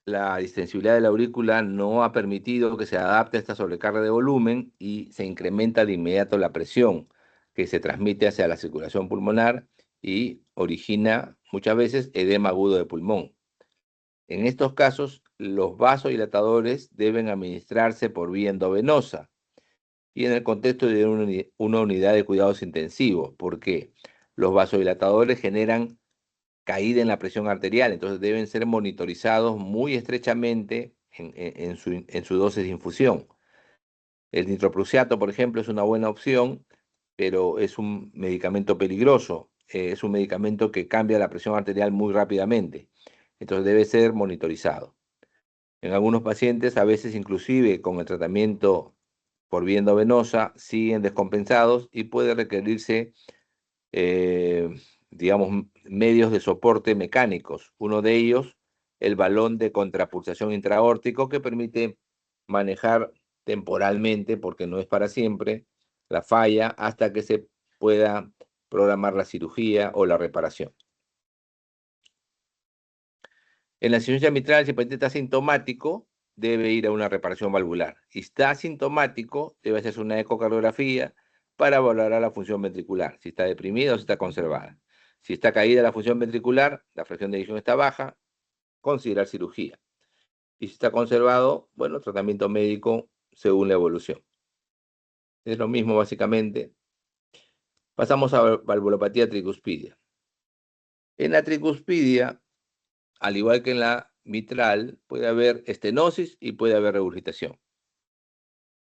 la distensibilidad de la aurícula no ha permitido que se adapte a esta sobrecarga de volumen y se incrementa de inmediato la presión que se transmite hacia la circulación pulmonar y origina muchas veces edema agudo de pulmón. En estos casos, los vasodilatadores deben administrarse por vía endovenosa y en el contexto de una unidad de cuidados intensivos, porque los vasodilatadores generan caída en la presión arterial, entonces deben ser monitorizados muy estrechamente en su dosis de infusión. El nitroprusiato, por ejemplo, es una buena opción, pero es un medicamento peligroso, es un medicamento que cambia la presión arterial muy rápidamente, entonces debe ser monitorizado. En algunos pacientes, a veces inclusive con el tratamiento por vía endovenosa, siguen descompensados y puede requerirse eh, digamos, medios de soporte mecánicos. Uno de ellos, el balón de contrapulsación intraaórtico, que permite manejar temporalmente, porque no es para siempre, la falla hasta que se pueda programar la cirugía o la reparación. En la insuficiencia mitral, si el paciente está asintomático, debe ir a una reparación valvular. Si está asintomático, debe hacerse una ecocardiografía para valorar la función ventricular, si está deprimida o si está conservada. Si está caída la función ventricular, la fracción de eyección está baja, considerar cirugía. Y si está conservado, bueno, tratamiento médico según la evolución. Es lo mismo básicamente. Pasamos a valvulopatía tricuspidia. En la tricuspidia, al igual que en la mitral, puede haber estenosis y puede haber regurgitación.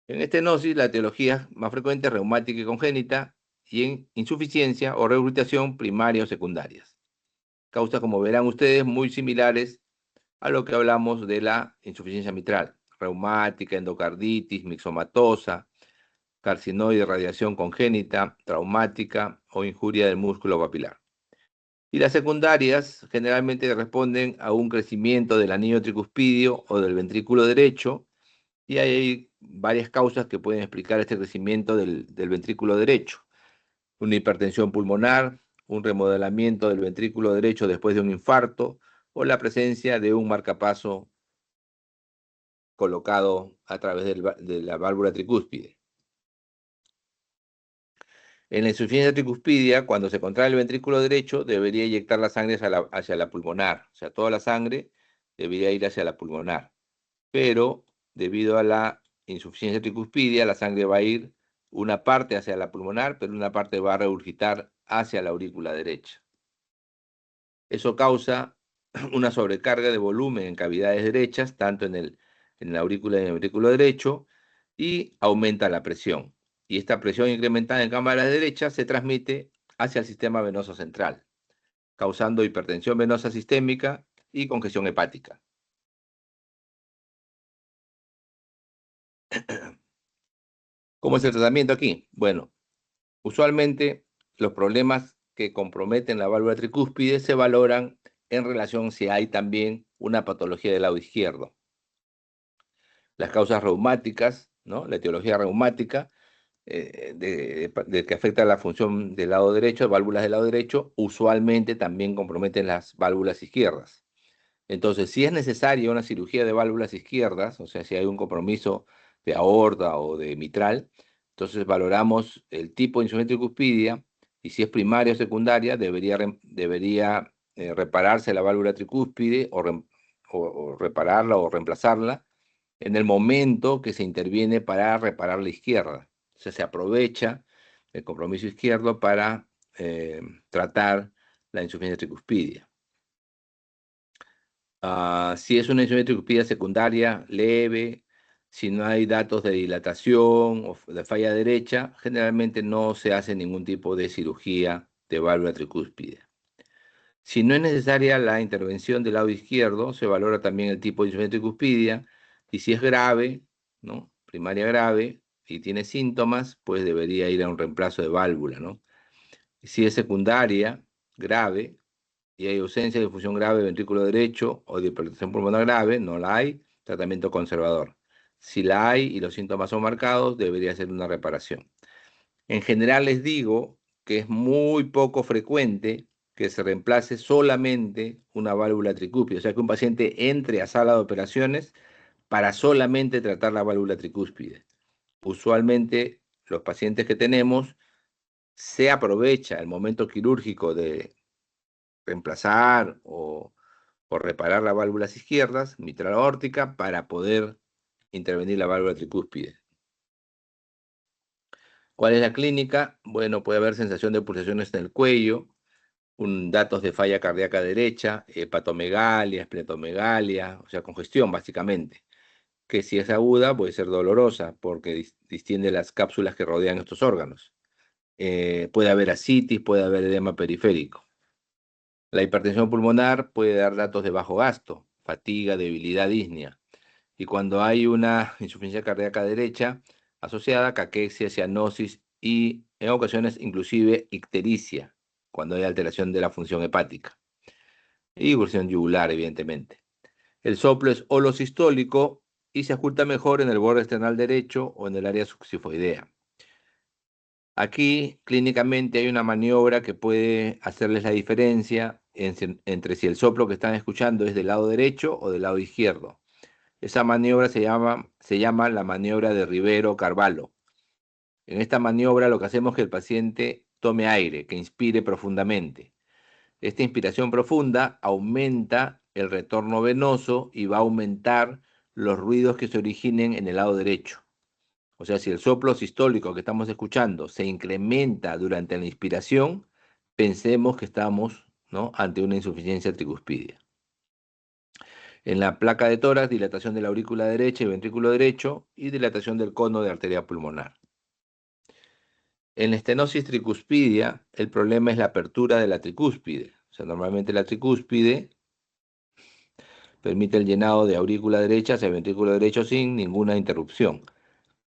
En estenosis, la etiología es más frecuente, reumática y congénita, y en insuficiencia o regurgitación primaria o secundarias. Causas, como verán ustedes, muy similares a lo que hablamos de la insuficiencia mitral: reumática, endocarditis, mixomatosa, carcinoide, radiación congénita, traumática o injuria del músculo papilar. Y las secundarias generalmente responden a un crecimiento del anillo tricuspidio o del ventrículo derecho, y hay varias causas que pueden explicar este crecimiento del ventrículo derecho: una hipertensión pulmonar, un remodelamiento del ventrículo derecho después de un infarto, o la presencia de un marcapaso colocado a través de la válvula tricúspide. En la insuficiencia tricuspidia, cuando se contrae el ventrículo derecho, debería inyectar la sangre hacia la pulmonar. O sea, toda la sangre debería ir hacia la pulmonar. Pero debido a la insuficiencia tricuspidia, la sangre va a ir una parte hacia la pulmonar, pero una parte va a regurgitar hacia la aurícula derecha. Eso causa una sobrecarga de volumen en cavidades derechas, tanto en la aurícula y en el ventrículo derecho, y aumenta la presión. Y esta presión incrementada en cámaras derechas se transmite hacia el sistema venoso central, causando hipertensión venosa sistémica y congestión hepática. ¿Cómo es el tratamiento aquí? Bueno, usualmente los problemas que comprometen la válvula tricúspide se valoran en relación si hay también una patología del lado izquierdo. Las causas reumáticas, ¿no? La etiología reumática, de que afecta la función del lado derecho, válvulas del lado derecho, usualmente también comprometen las válvulas izquierdas. Entonces, si es necesaria una cirugía de válvulas izquierdas, o sea, si hay un compromiso de aorta o de mitral, entonces valoramos el tipo de insuficiencia tricuspidia, y si es primaria o secundaria, debería repararse la válvula tricúspide o repararla o reemplazarla en el momento que se interviene para reparar la izquierda. O sea, se aprovecha el compromiso izquierdo para tratar la insuficiencia tricuspidia. Si es una insuficiencia tricuspidia secundaria leve, si no hay datos de dilatación o de falla derecha, generalmente no se hace ningún tipo de cirugía de válvula tricúspide. Si no es necesaria la intervención del lado izquierdo, se valora también el tipo de insuficiencia tricuspidia, y si es grave, ¿no? Primaria grave, y tiene síntomas, pues debería ir a un reemplazo de válvula, ¿no? Si es secundaria grave y hay ausencia de función grave del ventrículo derecho o de hipertensión pulmonar grave, no la hay, tratamiento conservador. Si la hay y los síntomas son marcados, debería ser una reparación. En general les digo que es muy poco frecuente que se reemplace solamente una válvula tricúspide, o sea, que un paciente entre a sala de operaciones para solamente tratar la válvula tricúspide. Usualmente los pacientes que tenemos, se aprovecha el momento quirúrgico de reemplazar o reparar las válvulas izquierdas, mitral aórtica, para poder intervenir la válvula tricúspide. ¿Cuál es la clínica? Bueno, puede haber sensación de pulsaciones en el cuello, datos de falla cardíaca derecha, hepatomegalia, esplenomegalia, o sea, congestión básicamente, que si es aguda puede ser dolorosa porque distiende las cápsulas que rodean estos órganos. Puede haber ascitis, puede haber edema periférico. La hipertensión pulmonar puede dar datos de bajo gasto, fatiga, debilidad, disnea. Y cuando hay una insuficiencia cardíaca derecha asociada, caquexia, cianosis y en ocasiones inclusive ictericia, cuando hay alteración de la función hepática. Y ebullición yugular, evidentemente. El soplo es holosistólico y se oculta mejor en el borde esternal derecho o en el área subsifoidea. Aquí, clínicamente, hay una maniobra que puede hacerles la diferencia entre si el soplo que están escuchando es del lado derecho o del lado izquierdo. Esa maniobra se llama la maniobra de Rivero-Carvalho. En esta maniobra lo que hacemos es que el paciente tome aire, que inspire profundamente. Esta inspiración profunda aumenta el retorno venoso y va a aumentar los ruidos que se originen en el lado derecho. O sea, si el soplo sistólico que estamos escuchando se incrementa durante la inspiración, pensemos que estamos, ¿no?, ante una insuficiencia tricuspidia. En la placa de tórax, dilatación de la aurícula derecha y ventrículo derecho y dilatación del cono de arteria pulmonar. En la estenosis tricuspidia, el problema es la apertura de la tricúspide. O sea, normalmente la tricúspide permite el llenado de aurícula derecha hacia el ventrículo derecho sin ninguna interrupción,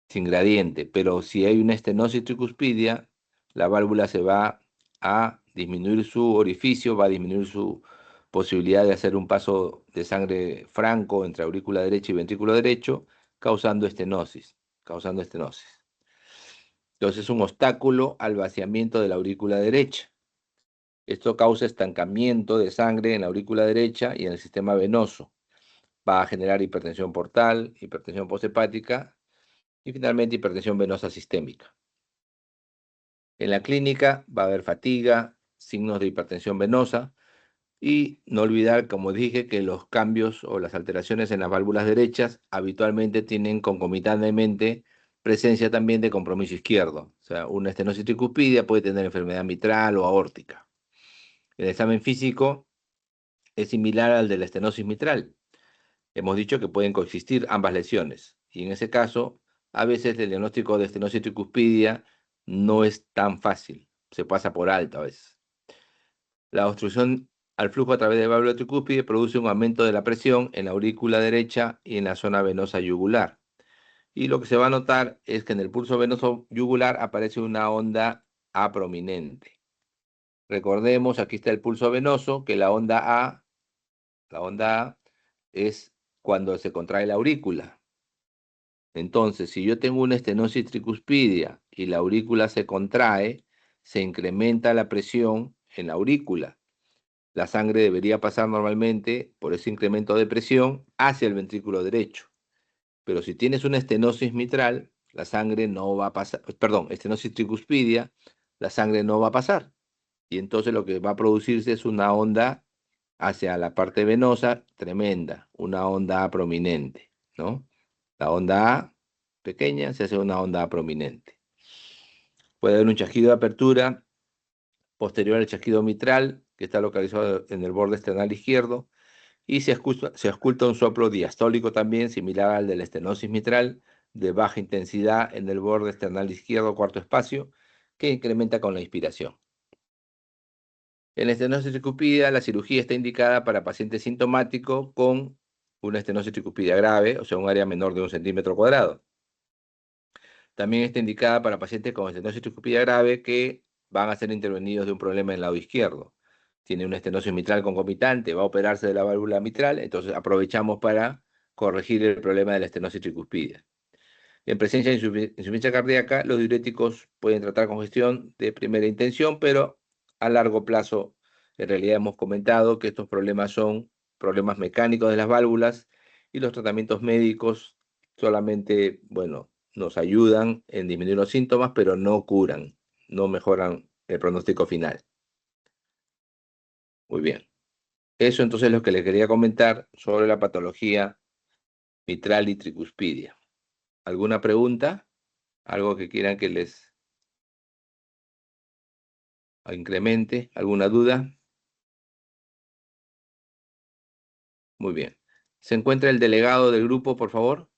sin gradiente. Pero si hay una estenosis tricuspidia, la válvula se va a disminuir su orificio, va a disminuir su posibilidad de hacer un paso de sangre franco entre aurícula derecha y ventrículo derecho, causando estenosis. Entonces es un obstáculo al vaciamiento de la aurícula derecha. Esto causa estancamiento de sangre en la aurícula derecha y en el sistema venoso. Va a generar hipertensión portal, hipertensión posthepática y finalmente hipertensión venosa sistémica. En la clínica va a haber fatiga, signos de hipertensión venosa y no olvidar, como dije, que los cambios o las alteraciones en las válvulas derechas habitualmente tienen concomitantemente presencia también de compromiso izquierdo. O sea, una estenosis tricuspidia puede tener enfermedad mitral o aórtica. El examen físico es similar al de la estenosis mitral. Hemos dicho que pueden coexistir ambas lesiones y en ese caso, a veces el diagnóstico de estenosis tricuspidia no es tan fácil, se pasa por alto a veces. La obstrucción al flujo a través de válvula tricúspide produce un aumento de la presión en la aurícula derecha y en la zona venosa yugular. Y lo que se va a notar es que en el pulso venoso yugular aparece una onda A prominente. Recordemos, aquí está el pulso venoso, que la onda A es cuando se contrae la aurícula. Entonces, si yo tengo una estenosis tricuspidia y la aurícula se contrae, se incrementa la presión en la aurícula. La sangre debería pasar normalmente por ese incremento de presión hacia el ventrículo derecho. Pero si tienes una estenosis mitral, la sangre no va a pasar, perdón, estenosis tricuspidia, la sangre no va a pasar. Y entonces lo que va a producirse es una onda hacia la parte venosa tremenda, una onda A prominente, ¿no? La onda A pequeña se hace una onda A prominente. Puede haber un chasquido de apertura posterior al chasquido mitral, que está localizado en el borde esternal izquierdo, y se ausculta un soplo diastólico también, similar al de la estenosis mitral, de baja intensidad en el borde esternal izquierdo, cuarto espacio, que incrementa con la inspiración. En la estenosis tricuspidia, la cirugía está indicada para pacientes sintomáticos con una estenosis tricuspidia grave, o sea, un área menor de 1 centímetro cuadrado. También está indicada para pacientes con estenosis tricuspidia grave que van a ser intervenidos de un problema en el lado izquierdo. Tiene una estenosis mitral concomitante, va a operarse de la válvula mitral, entonces aprovechamos para corregir el problema de la estenosis tricuspidia. En presencia de insuficiencia cardíaca, los diuréticos pueden tratar congestión de primera intención, pero a largo plazo, en realidad hemos comentado que estos problemas son problemas mecánicos de las válvulas y los tratamientos médicos solamente, bueno, nos ayudan en disminuir los síntomas, pero no curan, no mejoran el pronóstico final. Muy bien. Eso entonces es lo que les quería comentar sobre la patología mitral y tricuspidia. ¿Alguna pregunta? ¿Algo que quieran que les incremente? ¿Alguna duda? Muy bien. ¿Se encuentra el delegado del grupo, por favor?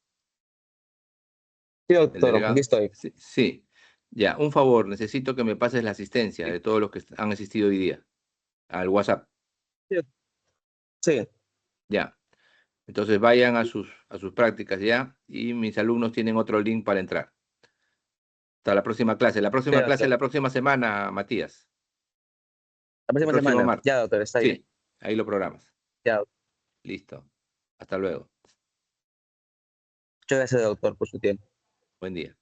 Sí, ¿El doctor, aquí delegado? estoy. Sí, sí. Ya, un favor, necesito que me pases la asistencia de todos los que han asistido hoy día al WhatsApp. Sí, sí. Ya. Entonces vayan a sus prácticas ya y mis alumnos tienen otro link para entrar. Hasta la próxima clase. La Sí, próxima clase es doctor. la próxima semana, Matías. La El próxima próximo semana. martes. Ya, doctor, está bien. Sí, ahí lo programas. Ya. Listo. Hasta luego. Muchas gracias, doctor, por su tiempo. Buen día.